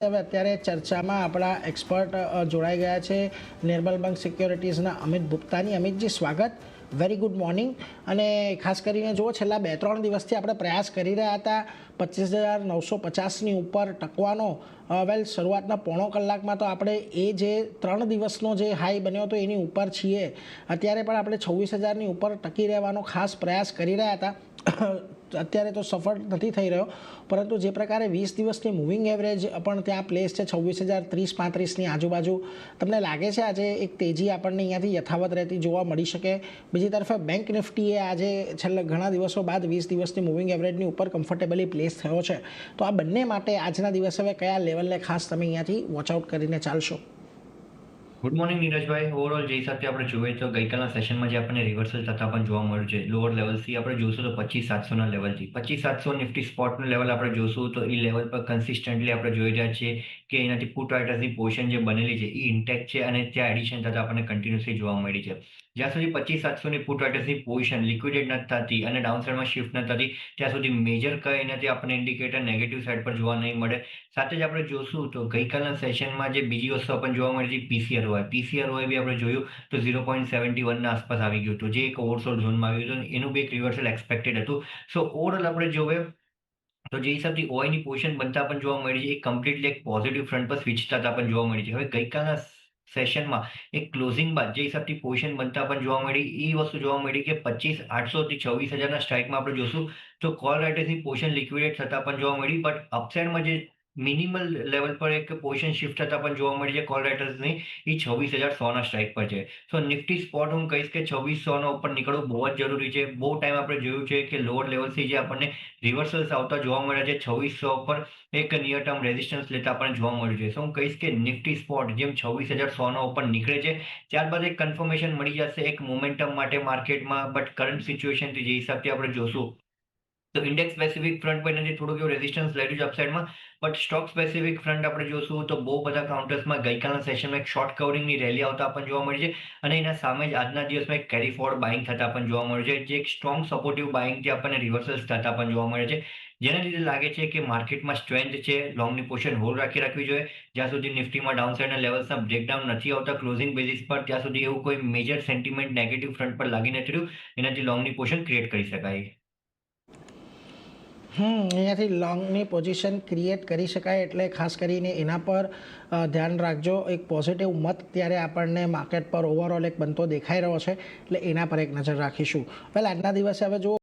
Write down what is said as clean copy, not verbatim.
હવે અત્યારે ચર્ચામાં આપણા એક્સપર્ટ જોડાઈ ગયા છે નિર્મલ બેંક સિક્યોરિટીઝના અમિત ગુપ્તાની. અમિતજી, સ્વાગત. Very good morning. અને ખાસ કરીને જુઓ, છેલ્લા 2-3 દિવસથી આપણે પ્રયાસ કરી રહ્યા હતા 25,950ની ઉપર ટકવાનો. વેલ, શરૂઆતના પોણો કલાકમાં તો આપણે એ જે 3 દિવસનો જે હાઈ બન્યો હતો એની ઉપર છીએ. અત્યારે પણ આપણે 26,000ની ઉપર ટકી રહેવાનો ખાસ પ્રયાસ કરી રહ્યા હતા. અત્યારે તો સફળ નથી થઈ રહ્યો, પરંતુ જે પ્રકારે 20 દિવસની મૂવિંગ એવરેજ પણ ત્યાં પ્લેસ છે 26,030-35ની આજુબાજુ, તમને લાગે છે આજે એક તેજી આપણને અહીંયાથી યથાવત રહેતી જોવા મળી શકે? બીજી તરફ બેંક નિફ્ટીએ આજે છેલ્લા ઘણા દિવસો બાદ 20 દિવસની મૂવિંગ એવરેજની ઉપર કમ્ફર્ટેબલી પ્લેસ થયો છે. તો આ બંને માટે આજના દિવસે હવે કયા લેવલને ખાસ તમે અહીંયાથી વોચઆઉટ કરીને ચાલશો? ગુડ મોર્નિંગ નીરજભાઈ. ઓવરઓલ જે હિસાબથી આપણે જોઈએ તો ગઈકાલના સેશનમાં જે આપણને રિવર્સલ થતા પણ જોવા મળ્યું છે લોઅર લેવલથી આપણે જોશું તો 25,700ના લેવલથી 25,700 નિફ્ટી સ્પોટનું લેવલ આપણે જોશું તો એ લેવલ પર કન્સિસ્ટન્ટલી આપણે જોઈ રહ્યા છીએ કે એનાથી પુટ રાઇટર્સની પોઝિશન જે બનેલી છે એ ઇન્ટેક્ટ છે અને ત્યાં એડિશન થતા આપણને કન્ટિન્યુઅસલી જોવા મળી છે. જ્યાં સુધી 25,700ની પુટ રાઇટર્સની પોઝિશન લિક્વિડેટ નથી થતી અને ડાઉન સાઇડમાં શિફ્ટ નથી થતી ત્યાં સુધી મેજર કઈ નથી આપણને ઇન્ડિકેટર નેગેટિવ સાઇડ પર જોવા નહીં મળે. સાથે જ આપણે જોશું તો ગઈકાલના સેશનમાં જે બીજી વસ્તુ આપણને જોવા મળી છે પીસીઆર હોય બી આપણે જોયું તો 0.71ના આસપાસ આવી ગયું હતું, જે એક ઓવરસોલ્ડ ઝોનમાં આવ્યું હતું. એનું બી એક રિવર્સલ એક્સપેક્ટેડ હતું. સો ઓવરઓલ આપણે જોઈએ તો જે હિસાબથી ઓઆઈની પોઝિશન બનતા પણ જોવા મળી છે એ કમ્પ્લીટલી એક પોઝિટિવ ફ્રન્ટ પર સ્વિચ થતા પણ જોવા મળી છે. હવે ગઈકાલના સેશનમાં એક ક્લોઝિંગ બાદ જે હિસાબથી પોઝિશન બનતા પણ જોવા મળી એ વસ્તુ જોવા મળી કે 25,800 થી 26,000ના સ્ટ્રાઇકમાં આપણે જોશું તો કોલ રાઇટર્સની પોઝિશન લિક્વિડેટ થતા પણ જોવા મળી. બટ અપસાઇડમાં જે મિનિમલ લેવલ પર એક પોઝિશન શિફ્ટ થતા પણ જોવા મળી છે કોલ રાઇટર્સની, એ 26,100ના સ્ટ્રાઇક પર છે. સો નિફ્ટી સ્પોટ હું કહીશ કે 2600ના ઉપર નીકળવું બહુ જ જરૂરી છે. બહુ ટાઈમ આપણે જોયું છે કે લોઅર લેવલથી જે આપણને રિવર્સલ્સ આવતા જોવા મળ્યા છે 2600 પર એક નિયર ટર્મ રેઝિસ્ટન્સ લેતા પણ જોવા મળ્યું છે. સો હું કહીશ કે નિફ્ટી સ્પોટ જેમ 26,100ના ઉપર નીકળે છે ત્યારબાદ એક કન્ફર્મેશન મળી જશે એક મોમેન્ટમ માટે માર્કેટમાં. બટ કરંટ સિચ્યુએશનથી જે હિસાબથી આપણે જોશું તો ઇન્ડેક્સ સ્પેસિફિક ફ્રન્ટ પર એનાથી થોડુંક એવું રેઝિસ્ટન્સ લેડ્યું છે અપસાઇડમાં. બટ સ્ટોક સ્પેસિફિક ફ્રન્ટ આપણે જોશું તો બહુ બધા કાઉન્ટર્સમાં ગઈકાલના સેશનમાં એક શોર્ટ કવરિંગની રેલી આવતા પણ જોવા મળી છે અને એના સામે જ આજના દિવસમાં એક કેરી ફોરવર્ડ બાઇંગ થતા પણ જોવા મળ્યું છે, જે એક સ્ટ્રોંગ સપોર્ટિવ બાઇંગથી આપણને રિવર્સલ્સ થતા પણ જોવા મળે છે. જેના લીધે લાગે છે કે માર્કેટમાં સ્ટ્રેન્થ છે, લોંગની પોઝિશન હોલ્ડ રાખવી જોઈએ. જ્યાં સુધી નિફ્ટીમાં ડાઉનસાઇડના લેવલ્સના બ્રેકડાઉન નથી આવતા ક્લોઝિંગ બેઝિસ પર ત્યાં સુધી એવું કોઈ મેજર સેન્ટિમેન્ટ નેગેટિવ ફ્રન્ટ પર લાગી નથી રહ્યું એનાથી લોંગની પોઝિશન ક્રિએટ કરી શકાય. અહીંયાથી લોંગની પોઝિશન ક્રિએટ કરી શકાય એટલે ખાસ કરીને એના પર ધ્યાન રાખજો. એક પોઝિટિવ મત ત્યારે આપણને માર્કેટ પર ઓવરઓલ એક બનતો દેખાઈ રહ્યો છે, એટલે એના પર એક નજર રાખીશું. વેલ, આજના દિવસે હવે જો